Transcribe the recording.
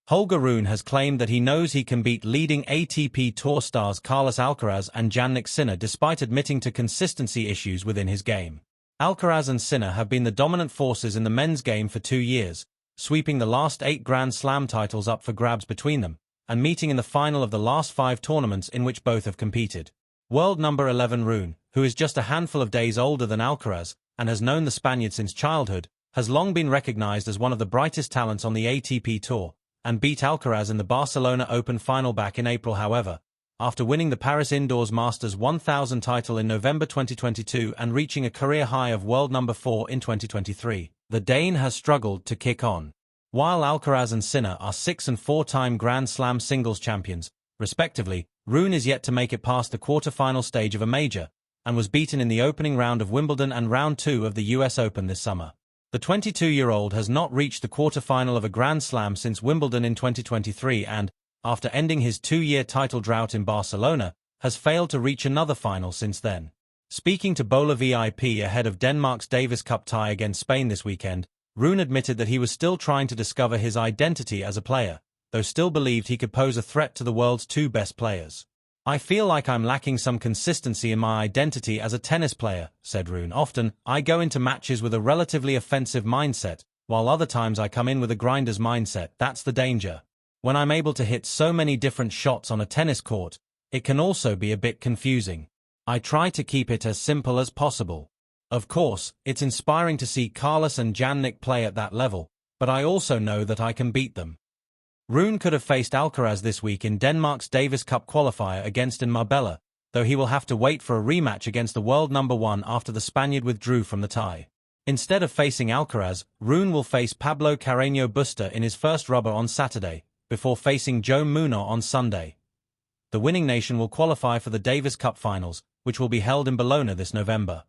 Holger Rune has claimed that he knows he can beat leading ATP Tour stars Carlos Alcaraz and Jannik despite admitting to consistency issues within his game. Alcaraz and Sinner have been the dominant forces in the men's game for 2 years, sweeping the last 8 Grand Slam titles up for grabs between them, and meeting in the final of the last 5 tournaments in which both have competed. World number 11 Rune, who is just a handful of days older than Alcaraz, and has known the Spaniard since childhood, has long been recognized as one of the brightest talents on the ATP Tour, and beat Alcaraz in the Barcelona Open final back in April. However, after winning the Paris Indoors Masters 1000 title in November 2022 and reaching a career high of world number 4 in 2023, the Dane has struggled to kick on. While Alcaraz and Sinner are 6- and 4-time Grand Slam singles champions, respectively, Rune is yet to make it past the quarter-final stage of a major, and was beaten in the opening round of Wimbledon and round 2 of the US Open this summer. The 22-year-old has not reached the quarter-final of a Grand Slam since Wimbledon in 2023 and, after ending his 2-year title drought in Barcelona, has failed to reach another final since then. Speaking to Bowler VIP ahead of Denmark's Davis Cup tie against Spain this weekend, Rune admitted that he was still trying to discover his identity as a player, though still believed he could pose a threat to the world's 2 best players. "I feel like I'm lacking some consistency in my identity as a tennis player," said Rune. "Often, I go into matches with a relatively offensive mindset, while other times I come in with a grinder's mindset. That's the danger. When I'm able to hit so many different shots on a tennis court, it can also be a bit confusing. I try to keep it as simple as possible. Of course, it's inspiring to see Carlos and Jannik play at that level, but I also know that I can beat them." Rune could have faced Alcaraz this week in Denmark's Davis Cup qualifier against in Marbella, though he will have to wait for a rematch against the world number 1 after the Spaniard withdrew from the tie. Instead of facing Alcaraz, Rune will face Pablo Carreño Busta in his first rubber on Saturday, before facing Joe Munar on Sunday. The winning nation will qualify for the Davis Cup finals, which will be held in Bologna this November.